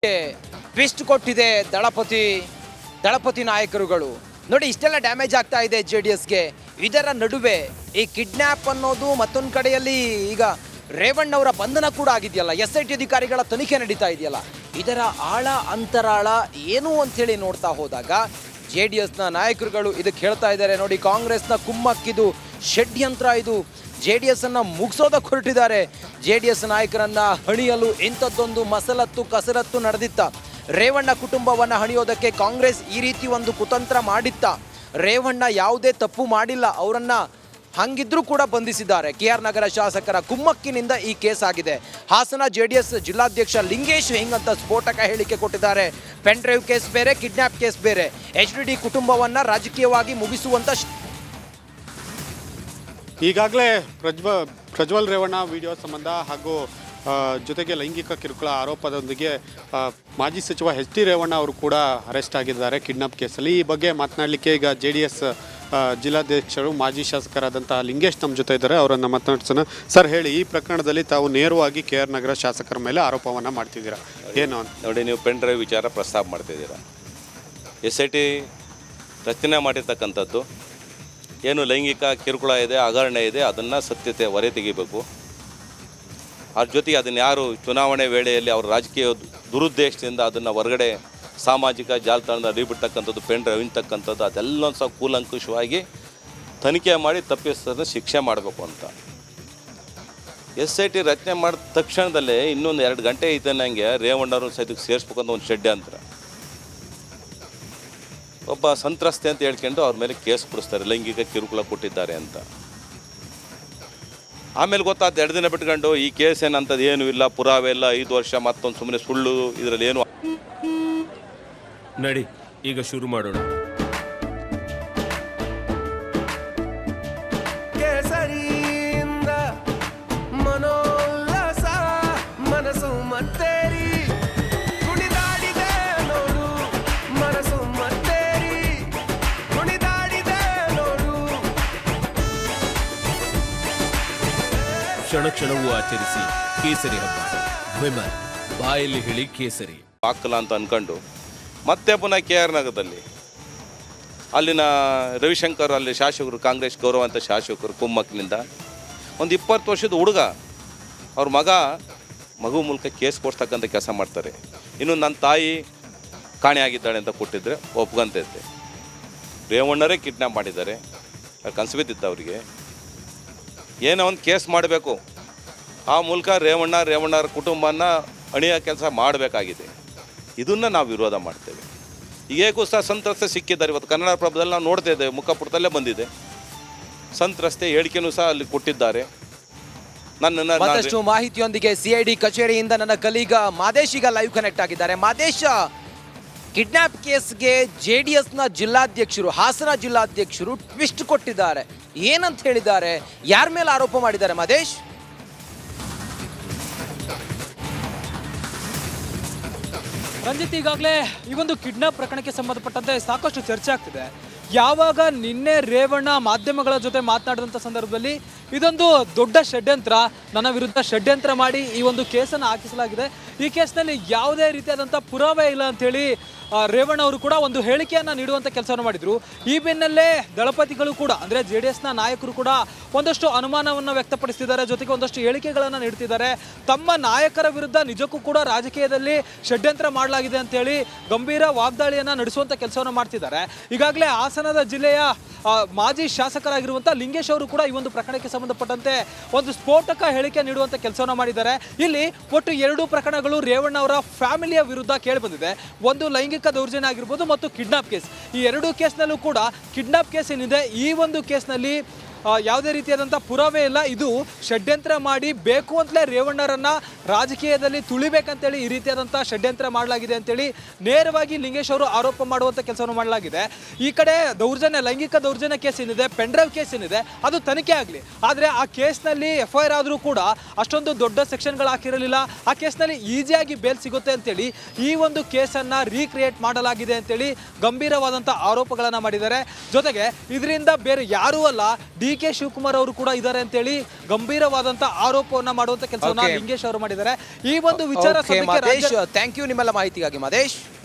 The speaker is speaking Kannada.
ಟ್ವಿಸ್ಟ್ ಕೊಟ್ಟಿದೆ ದಳಪತಿ ನಾಯಕರುಗಳು. ನೋಡಿ, ಇಷ್ಟೆಲ್ಲ ಡ್ಯಾಮೇಜ್ ಆಗ್ತಾ ಇದೆ ಜೆಡಿಎಸ್ಗೆ. ಇದರ ನಡುವೆ ಈ ಕಿಡ್ನ್ಯಾಪ್ ಅನ್ನೋದು ಮತ್ತೊಂದು ಕಡೆಯಲ್ಲಿ ಈಗ ರೇವಣ್ಣವರ ಬಂಧನ ಕೂಡ ಆಗಿದೆಯಲ್ಲ, SIT ಅಧಿಕಾರಿಗಳ ತನಿಖೆ ನಡೀತಾ ಇದೆಯಲ್ಲ, ಇದರ ಆಳ ಅಂತರಾಳ ಏನು ಅಂಥೇಳಿ ನೋಡ್ತಾ ಹೋದಾಗ JDSನ ನಾಯಕರುಗಳು ಇದಕ್ಕೆ ಹೇಳ್ತಾ ಇದ್ದಾರೆ. ನೋಡಿ, ಕಾಂಗ್ರೆಸ್ನ ಕುಮ್ಮಕ್ಕಿದು, ಷಡ್ಯಂತ್ರ ಇದು, JDS ಅನ್ನು ಮುಗಿಸೋದಕ್ಕೆ ಹೊರಟಿದ್ದಾರೆ. JDS ನಾಯಕರನ್ನ ಹಣಿಯಲು ಇಂಥದ್ದೊಂದು ಕಸರತ್ತು ನಡೆದಿತ್ತ. ರೇವಣ್ಣ ಕುಟುಂಬವನ್ನು ಹಣಿಯೋದಕ್ಕೆ ಕಾಂಗ್ರೆಸ್ ಈ ರೀತಿ ಒಂದು ಕುತಂತ್ರ ಮಾಡಿತ್ತ. ರೇವಣ್ಣ ಯಾವುದೇ ತಪ್ಪು ಮಾಡಿಲ್ಲ, ಅವರನ್ನ ಹಂಗಿದ್ರೂ ಕೂಡ ಬಂಧಿಸಿದ್ದಾರೆ. KR ನಗರ ಶಾಸಕರ ಕುಮ್ಮಕ್ಕಿನಿಂದ ಈ ಕೇಸ್ ಆಗಿದೆ. ಹಾಸನ JDS ಜಿಲ್ಲಾಧ್ಯಕ್ಷ ಲಿಂಗೇಶ್ ಹಿಂಗಂತ ಸ್ಫೋಟಕ ಹೇಳಿಕೆ ಕೊಟ್ಟಿದ್ದಾರೆ. ಪೆನ್ ಡ್ರೈವ್ ಕೇಸ್ ಬೇರೆ, ಕಿಡ್ನ್ಯಾಪ್ ಕೇಸ್ ಬೇರೆ. HDD ಕುಟುಂಬವನ್ನ ರಾಜಕೀಯವಾಗಿ ಮುಗಿಸುವಂತ ಈಗಾಗಲೇ ಪ್ರಜ್ವಲ್ ರೇವಣ್ಣ ವಿಡಿಯೋ ಸಂಬಂಧ ಹಾಗೂ ಜೊತೆಗೆ ಲೈಂಗಿಕ ಕಿರುಕುಳ ಆರೋಪದೊಂದಿಗೆ ಮಾಜಿ ಸಚಿವ HT ರೇವಣ್ಣ ಅವರು ಕೂಡ ಅರೆಸ್ಟ್ ಆಗಿದ್ದಾರೆ ಕಿಡ್ನಾಪ್ ಕೇಸಲ್ಲಿ. ಈ ಬಗ್ಗೆ ಮಾತನಾಡಲಿಕ್ಕೆ ಈಗ JDS ಜಿಲ್ಲಾಧ್ಯಕ್ಷರು ಮಾಜಿ ಶಾಸಕರಾದಂತಹ ಲಿಂಗೇಶ್ ನಮ್ಮ ಜೊತೆ ಇದ್ದಾರೆ, ಅವರನ್ನು ಮಾತನಾಡ್ಸೋಣ. ಸರ್ ಹೇಳಿ, ಈ ಪ್ರಕರಣದಲ್ಲಿ ತಾವು ನೇರವಾಗಿ KR ನಗರ ಶಾಸಕರ ಮೇಲೆ ಆರೋಪವನ್ನು ಮಾಡ್ತಿದ್ದೀರಾ, ಏನು ಅಂತ? ನೋಡಿ, ನೀವು ಪೆನ್ ಡ್ರೈವ್ ವಿಚಾರ ಪ್ರಸ್ತಾಪ ಮಾಡ್ತಿದ್ದೀರಾ. SIT ರಚನೆ ಮಾಡಿರ್ತಕ್ಕಂಥದ್ದು ಏನು ಲೈಂಗಿಕ ಕಿರುಕುಳ ಇದೆ, ಹಗರಣ ಇದೆ, ಅದನ್ನು ಸತ್ಯತೆ ಹೊರೆ ತೆಗಿಬೇಕು. ಅದ್ರ ಜೊತೆಗೆ ಅದನ್ನು ಯಾರು ಚುನಾವಣೆ ವೇಳೆಯಲ್ಲಿ ಅವ್ರ ರಾಜಕೀಯ ದುರುದ್ದೇಶದಿಂದ ಅದನ್ನು ಹೊರಗಡೆ ಸಾಮಾಜಿಕ ಜಾಲತಾಣದ ಅರಿಬಿಡ್ತಕ್ಕಂಥದ್ದು, ಪೆನ್ ಡ್ರೈವ್ ಇಂತಕ್ಕಂಥದ್ದು, ಅದೆಲ್ಲ ಸಹ ಕೂಲಂಕುಷವಾಗಿ ತನಿಖೆ ಮಾಡಿ ತಪ್ಪಿಸೋದನ್ನ ಶಿಕ್ಷೆ ಮಾಡಬೇಕು ಅಂತ. SIT ರಚನೆ ಮಾಡಿದ ತಕ್ಷಣದಲ್ಲೇ ಇನ್ನೊಂದು 2 ಗಂಟೆ ಐತನಂಗೆ ರೇವಣ್ಣರು ಸಹಿತ ಸೇರಿಸ್ಬೇಕಂತ ಒಂದು ಷಡ್ಯಂತ್ರ. ಒಬ್ಬ ಸಂತ್ರಸ್ತೆ ಅಂತ ಹೇಳ್ಕೊಂಡು ಅವ್ರ ಮೇಲೆ ಕೇಸ್ ಕೊಡಿಸ್ತಾರೆ, ಲೈಂಗಿಕ ಕಿರುಕುಳ ಕೊಟ್ಟಿದ್ದಾರೆ ಅಂತ. ಆಮೇಲೆ ಗೊತ್ತಾಯ್ತು 2 ದಿನ ಬಿಟ್ಕೊಂಡು ಈ ಕೇಸ್ ಏನಂತದ್ದು ಏನೂ ಇಲ್ಲ, ಪುರಾವೆ ಇಲ್ಲ, 5 ವರ್ಷ ಮತ್ತೊಂದು ಸುಮ್ಮನೆ ಸುಳ್ಳು, ಇದರಲ್ಲಿ ಏನು. ನಡಿ, ಈಗ ಶುರು ಮಾಡೋಣ. ಮನೋಲ್ಲಾಸ ಮನಸ್ಸು ಮತ್ತೇರಿ ಕುಣಿದಾಡಿದೆ ನೋಡು, ಮನಸ್ಸು ಮತ್ತೇರಿ ಕುಣಿದಾಡಿದೆ ನೋಡು. ಕ್ಷಣ ಕ್ಷಣವೂ ಆಚರಿಸಿ ಕೇಸರಿ ಹಬ್ಬ. ವಿಮಲ್ ಬಾಯಲ್ಲಿ ಹೇಳಿ ಕೇಸರಿ ಹಾಕಲ್ಲ ಅಂತ ಅಂದ್ಕೊಂಡು ಮತ್ತೆ ಪುನಃ KR ನಗರದಲ್ಲಿ ಅಲ್ಲಿನ ರವಿಶಂಕರ್, ಅಲ್ಲಿ ಶಾಸಕರು, ಕಾಂಗ್ರೆಸ್ ಗೌರವಂತ ಶಾಸಕರು ಕುಮ್ಮಕ್ಕಿನಿಂದ ಒಂದು 20 ವರ್ಷದ ಹುಡುಗ ಅವ್ರ ಮಗು ಮೂಲಕ ಕೇಸ್ ಕೊಡ್ಸ್ತಕ್ಕಂಥ ಕೆಲಸ ಮಾಡ್ತಾರೆ. ಇನ್ನು ನನ್ನ ತಾಯಿ ಕಾಣೆಯಾಗಿದ್ದಾಳೆ ಅಂತ ಕೊಟ್ಟಿದ್ರೆ ಒಪ್ಕೊಂತೈತೆ. ರೇವಣ್ಣರೇ ಕಿಡ್ನಾಪ್ ಮಾಡಿದ್ದಾರೆ, ಕನಸು ಅವರಿಗೆ ಏನೋ ಒಂದು ಕೇಸ್ ಮಾಡಬೇಕು. ಆ ಮೂಲಕ ರೇವಣ್ಣರ ಕುಟುಂಬನ ಅಣಿಯೋ ಕೆಲಸ ಮಾಡಬೇಕಾಗಿದೆ. ಇದನ್ನು ನಾವು ವಿರೋಧ ಮಾಡ್ತೇವೆ. ಈಗೇಗೂ ಸಹ ಸಂತ್ರಸ್ತೆ ಸಿಕ್ಕಿದ್ದಾರೆ. ಇವತ್ತು ಕನ್ನಡ ಪ್ರಭದಲ್ಲಿ ನಾವು ನೋಡ್ತಾ ಇದ್ದೇವೆ, ಮುಖಪುಟದಲ್ಲೇ ಬಂದಿದೆ. ಸಂತ್ರಸ್ತೆ ಹೇಳಿಕೆನೂ ಸಹ ಅಲ್ಲಿ ಕೊಟ್ಟಿದ್ದಾರೆ. ಮತ್ತಷ್ಟು ಮಾಹಿತಿಯೊಂದಿಗೆ CID ಕಚೇರಿಯಿಂದ ನನ್ನ ಕಲೀಗ ಮಾದೇಶ್ ಈಗ ಲೈವ್ ಕನೆಕ್ಟ್ ಆಗಿದ್ದಾರೆ. ಮಾದೇಶ್, ಕಿಡ್ನಾಪ್ ಕೇಸ್ಗೆ JDSನ ಜಿಲ್ಲಾಧ್ಯಕ್ಷರು, ಹಾಸನ ಜಿಲ್ಲಾಧ್ಯಕ್ಷರು ಟ್ವಿಸ್ಟ್ ಕೊಟ್ಟಿದ್ದಾರೆ. ಏನಂತ ಹೇಳಿದ್ದಾರೆ, ಯಾರ ಮೇಲೆ ಆರೋಪ ಮಾಡಿದ್ದಾರೆ ಮಾದೇಶ್? ರಂಜಿತ್, ಈಗಾಗಲೇ ಈ ಒಂದು ಕಿಡ್ನಾಪ್ ಪ್ರಕರಣಕ್ಕೆ ಸಂಬಂಧಪಟ್ಟಂತೆ ಸಾಕಷ್ಟು ಚರ್ಚೆ ಆಗ್ತಿದೆ. ಯಾವಾಗ ನಿನ್ನೆ ರೇವಣ್ಣ ಮಾಧ್ಯಮಗಳ ಜೊತೆ ಮಾತನಾಡಿದಂಥ ಸಂದರ್ಭದಲ್ಲಿ ಇದೊಂದು ದೊಡ್ಡ ಷಡ್ಯಂತ್ರ, ನನ್ನ ವಿರುದ್ಧ ಷಡ್ಯಂತ್ರ ಮಾಡಿ ಈ ಒಂದು ಕೇಸನ್ನು ಹಾಕಿಸಲಾಗಿದೆ, ಈ ಕೇಸ್ನಲ್ಲಿ ಯಾವುದೇ ರೀತಿಯಾದಂಥ ಪುರಾವೆ ಇಲ್ಲ ಅಂಥೇಳಿ ರೇವಣ್ಣ ಅವರು ಕೂಡ ಒಂದು ಹೇಳಿಕೆಯನ್ನು ನೀಡುವಂಥ ಕೆಲಸವನ್ನು ಮಾಡಿದರು. ಈ ಬೆನ್ನಲ್ಲೇ ದಳಪತಿಗಳು ಕೂಡ, ಅಂದರೆ JDSನ ನಾಯಕರು ಕೂಡ ಒಂದಷ್ಟು ಅನುಮಾನವನ್ನು ವ್ಯಕ್ತಪಡಿಸ್ತಿದ್ದಾರೆ, ಜೊತೆಗೆ ಒಂದಷ್ಟು ಹೇಳಿಕೆಗಳನ್ನು ನೀಡ್ತಿದ್ದಾರೆ. ತಮ್ಮ ನಾಯಕರ ವಿರುದ್ಧ ನಿಜಕ್ಕೂ ಕೂಡ ರಾಜಕೀಯದಲ್ಲಿ ಷಡ್ಯಂತ್ರ ಮಾಡಲಾಗಿದೆ ಅಂತೇಳಿ ಗಂಭೀರ ವಾಗ್ದಾಳಿಯನ್ನು ನಡೆಸುವಂಥ ಕೆಲಸವನ್ನು ಮಾಡ್ತಿದ್ದಾರೆ. ಈಗಾಗಲೇ ಹಾಸನದ ಜಿಲ್ಲೆಯ ಮಾಜಿ ಶಾಸಕರಾಗಿರುವಂಥ ಲಿಂಗೇಶ್ ಅವರು ಕೂಡ ಈ ಒಂದು ಪ್ರಕರಣಕ್ಕೆ ಸಂಬಂಧಪಟ್ಟಂತೆ ಒಂದು ಸ್ಫೋಟಕ ಹೇಳಿಕೆ ನೀಡುವಂಥ ಕೆಲಸವನ್ನು ಮಾಡಿದ್ದಾರೆ. ಇಲ್ಲಿ ಒಟ್ಟು 2 ಪ್ರಕರಣಗಳು ರೇವಣ್ಣ ಅವರ ಫ್ಯಾಮಿಲಿಯ ವಿರುದ್ಧ ಕೇಳಿಬಂದಿದೆ. ಒಂದು ಲೈಂಗಿಕ ದೌರ್ಜನ್ಯ ಆಗಿರ್ಬೋದು ಮತ್ತು ಕಿಡ್ನಾಪ್ ಕೇಸ್. ಈ 2 ಕೇಸ್ನಲ್ಲೂ ಕೂಡ ಕಿಡ್ನಾಪ್ ಕೇಸ್ ಏನಿದೆ, ಈ ಒಂದು ಕೇಸ್ನಲ್ಲಿ ಯಾವುದೇ ರೀತಿಯಾದಂಥ ಪುರಾವೆ ಇಲ್ಲ, ಇದು ಷಡ್ಯಂತ್ರ ಮಾಡಿ ಬೇಕು ಅಂತಲೇ ರೇವಣ್ಣರನ್ನ ರಾಜಕೀಯದಲ್ಲಿ ತುಳಿಬೇಕಂತೇಳಿ ಈ ರೀತಿಯಾದಂಥ ಷಡ್ಯಂತ್ರ ಮಾಡಲಾಗಿದೆ ಅಂತೇಳಿ ನೇರವಾಗಿ ಲಿಂಗೇಶ್ ಅವರು ಆರೋಪ ಮಾಡುವಂಥ ಕೆಲಸವನ್ನು ಮಾಡಲಾಗಿದೆ. ಈ ಕಡೆ ಲೈಂಗಿಕ ದೌರ್ಜನ್ಯ ಕೇಸ್ ಏನಿದೆ, ಪೆನ್ ಡ್ರೈವ್ ಕೇಸ್ ಏನಿದೆ, ಅದು ತನಿಖೆ ಆಗಲಿ. ಆದರೆ ಆ ಕೇಸ್ನಲ್ಲಿ FIR ಆದರೂ ಕೂಡ ಅಷ್ಟೊಂದು ದೊಡ್ಡ ಸೆಕ್ಷನ್ಗಳು ಹಾಕಿರಲಿಲ್ಲ. ಆ ಕೇಸ್ನಲ್ಲಿ ಈಸಿಯಾಗಿ ಬೇಲ್ ಸಿಗುತ್ತೆ ಅಂತೇಳಿ ಈ ಒಂದು ಕೇಸನ್ನು ರೀಕ್ರಿಯೇಟ್ ಮಾಡಲಾಗಿದೆ ಅಂತೇಳಿ ಗಂಭೀರವಾದಂಥ ಆರೋಪಗಳನ್ನು ಮಾಡಿದ್ದಾರೆ. ಜೊತೆಗೆ ಇದರಿಂದ ಬೇರೆ ಯಾರೂ ಅಲ್ಲ, ಕೆ ಶಿವಕುಮಾರ್ ಅವರು ಕೂಡ ಇದ್ದಾರೆ ಅಂತೇಳಿ ಗಂಭೀರವಾದಂತ ಆರೋಪವನ್ನ ಮಾಡುವಂತ ಕೆಲಸವನ್ನ Okay. ಲಿಂಗೇಶ್ ಅವರು ಮಾಡಿದ್ದಾರೆ. ಈ ಒಂದು ವಿಚಾರ ಓಕೆ, ಮಹೇಶ್ ಥ್ಯಾಂಕ್ ಯು ನಿಮ್ಮೆಲ್ಲ ಮಾಹಿತಿಗಾಗಿ ಮಹೇಶ್.